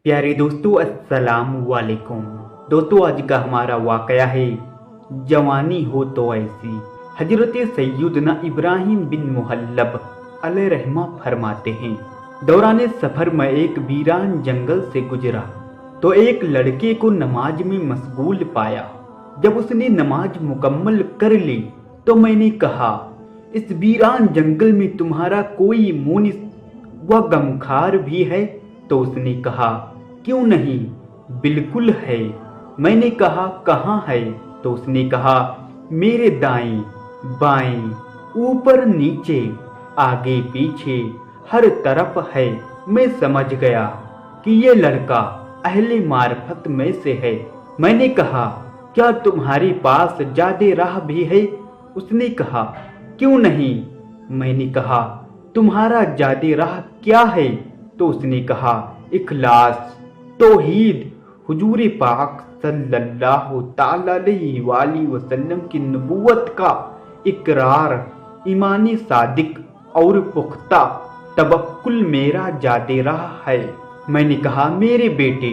प्यारे दोस्तों, अस्सलाम वालेकुम। दोस्तों, आज का हमारा वाकया है जवानी हो तो ऐसी। हजरत सैयदना इब्राहिम बिन मुहल्लब अलैहिर्रहमा फरमाते हैं, दौरान सफ़र में एक वीरान जंगल से गुजरा तो एक लड़के को नमाज में मशगूल पाया। जब उसने नमाज मुकम्मल कर ली तो मैंने कहा, इस वीरान जंगल में तुम्हारा कोई मुनिस व गमखार भी है? तो उसने कहा, क्यों नहीं, बिल्कुल है। मैंने कहा, कहाँ है? तो उसने कहा, मेरे दाएं बाएं ऊपर नीचे आगे पीछे हर तरफ है। मैं समझ गया कि ये लड़का अहले मार्फत में से है। मैंने कहा, क्या तुम्हारे पास ज्यादा राह भी है? उसने कहा, क्यों नहीं। मैंने कहा, तुम्हारा ज्यादा राह क्या है? तो उसने कहा, इखलास, तौहीद, हुजूर पाक सल्लल्लाहु ताला अलैहि वसल्लम की नबूवत का इकरार, ईमानी सादिक और पुख्ता तवक्कुल मेरा ज्यादा राह है। मैंने कहा, मेरे बेटे,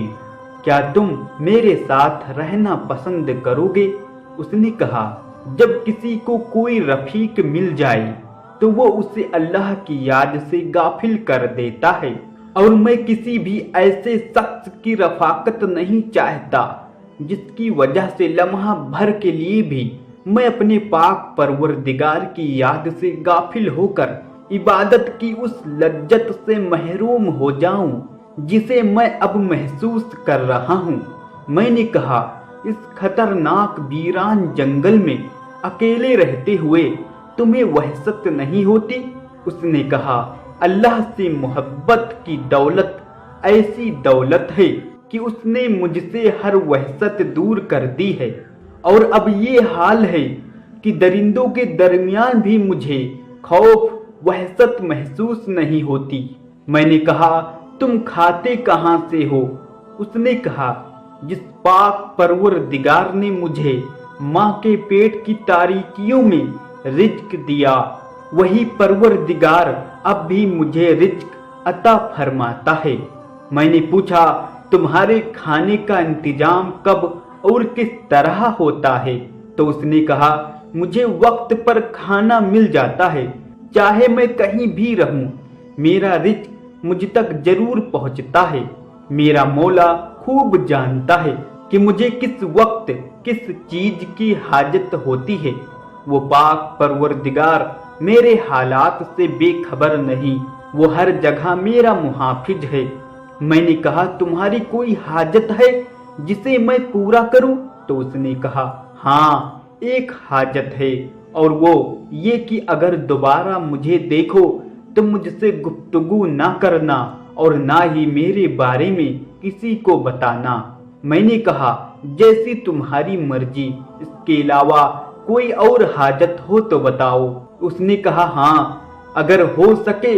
क्या तुम मेरे साथ रहना पसंद करोगे? उसने कहा, जब किसी को कोई रफीक मिल जाए तो वो उसे अल्लाह की याद से गाफिल कर देता है, और मैं किसी भी ऐसे शख्स की रफाकत नहीं चाहता जिसकी वजह से लम्हा भर के लिए भी मैं अपने पाक परवरदिगार की याद से गाफिल होकर इबादत की उस लज्जत से महरूम हो जाऊं जिसे मैं अब महसूस कर रहा हूं। मैंने कहा, इस खतरनाक वीरान जंगल में अकेले रहते हुए तुम्हें वहशत नहीं होती? उसने कहा, अल्लाह से मोहब्बत की दौलत ऐसी दौलत है कि उसने मुझसे हर वहशत दूर कर दी है, और अब ये हाल है कि दरिंदों के दरमियान भी मुझे खौफ वहशत महसूस नहीं होती। मैंने कहा, तुम खाते कहाँ से हो? उसने कहा, जिस पाक परवरदिगार ने मुझे माँ के पेट की तारीकियों में रिज्क दिया, वही परवरदिगार अब भी मुझे रिज्क अता फरमाता है। मैंने पूछा, तुम्हारे खाने का इंतजाम कब और किस तरह होता है? तो उसने कहा, मुझे वक्त पर खाना मिल जाता है, चाहे मैं कहीं भी रहूं, मेरा रिज्क मुझ तक जरूर पहुंचता है। मेरा मौला खूब जानता है कि मुझे किस वक्त किस चीज की हाजत होती है। वो पाक परवरदिगार मेरे हालात से बेखबर नहीं, वो हर जगह मेरा मुहाफिज है। मैंने कहा, तुम्हारी कोई हाजत है जिसे मैं पूरा करूं? तो उसने कहा, हाँ, एक हाजत है, और वो ये कि अगर दोबारा मुझे देखो तो मुझसे गुफ्तगू ना करना और ना ही मेरे बारे में किसी को बताना। मैंने कहा, जैसी तुम्हारी मर्जी, इसके अलावा कोई और हाजत हो तो बताओ। उसने कहा, हाँ, अगर हो सके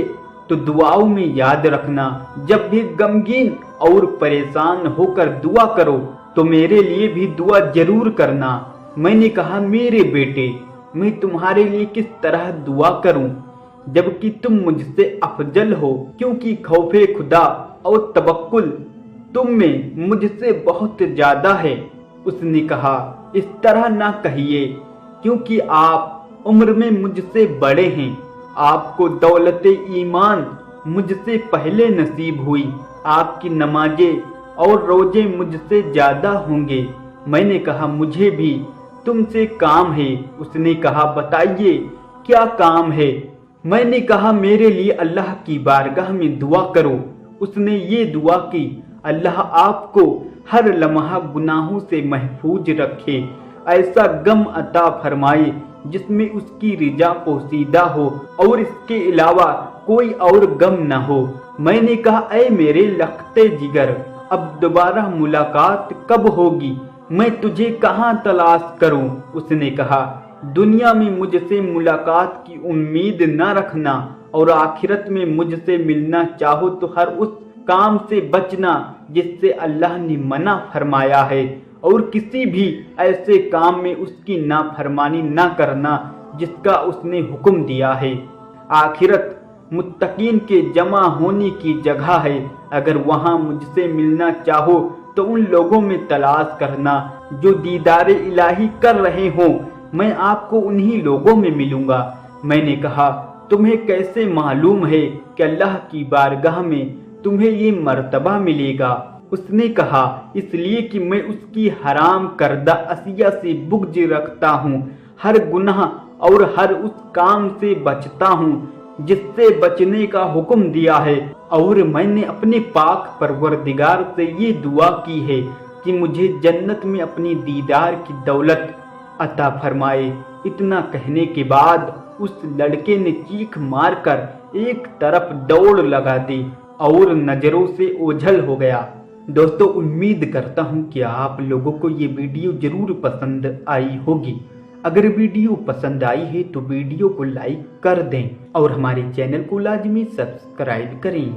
तो दुआओं में याद रखना, जब भी गमगीन और परेशान होकर दुआ करो तो मेरे लिए भी दुआ जरूर करना। मैंने कहा, मेरे बेटे, मैं तुम्हारे लिए किस तरह दुआ करूं जबकि तुम मुझसे अफजल हो, क्योंकि खौफे खुदा और तवक्कुल तुम में मुझसे बहुत ज्यादा है। उसने कहा, इस तरह ना कहिए, क्योंकि आप उम्र में मुझसे बड़े हैं, आपको दौलत ईमान मुझसे पहले नसीब हुई, आपकी नमाजें और रोजे मुझसे ज्यादा होंगे। मैंने कहा, मुझे भी तुमसे काम है। उसने कहा, बताइए क्या काम है? मैंने कहा, मेरे लिए अल्लाह की बारगाह में दुआ करो। उसने ये दुआ की, अल्लाह आपको हर लम्हा गुनाहों से महफूज रखे, ऐसा गम अता फरमाए जिसमें उसकी रिजा पोसीदा हो और इसके अलावा कोई और गम न हो। मैंने कहा, ऐ मेरे लखते जिगर, अब दोबारा मुलाकात कब होगी? मैं तुझे कहाँ तलाश करूं? उसने कहा, दुनिया में मुझसे मुलाकात की उम्मीद न रखना, और आखिरत में मुझसे मिलना चाहो तो हर उस काम से बचना जिससे अल्लाह ने मना फरमाया है, और किसी भी ऐसे काम में उसकी नाफरमानी न करना जिसका उसने हुक्म दिया है। आखिरत मुत्तकीन के जमा होने की जगह है। अगर वहाँ मुझसे मिलना चाहो तो उन लोगों में तलाश करना जो दीदारे इलाही कर रहे हों, मैं आपको उन्हीं लोगों में मिलूंगा। मैंने कहा, तुम्हें कैसे मालूम है कि अल्लाह की बारगाह में तुम्हें ये मर्तबा मिलेगा? उसने कहा, इसलिए कि मैं उसकी हराम करदा असिया से बुग़्ज़ रखता हूँ, हर गुनाह और हर उस काम से बचता हूँ जिससे बचने का हुक्म दिया है। और मैंने अपने पाक परवरदिगार से ये दुआ की है कि मुझे जन्नत में अपनी दीदार की दौलत अता फरमाए। इतना कहने के बाद उस लड़के ने चीख मारकर एक तरफ दौड़ लगा दी और नजरों से ओझल हो गया। दोस्तों, उम्मीद करता हूँ कि आप लोगों को ये वीडियो जरूर पसंद आई होगी। अगर वीडियो पसंद आई है तो वीडियो को लाइक कर दें और हमारे चैनल को लाजमी सब्सक्राइब करें।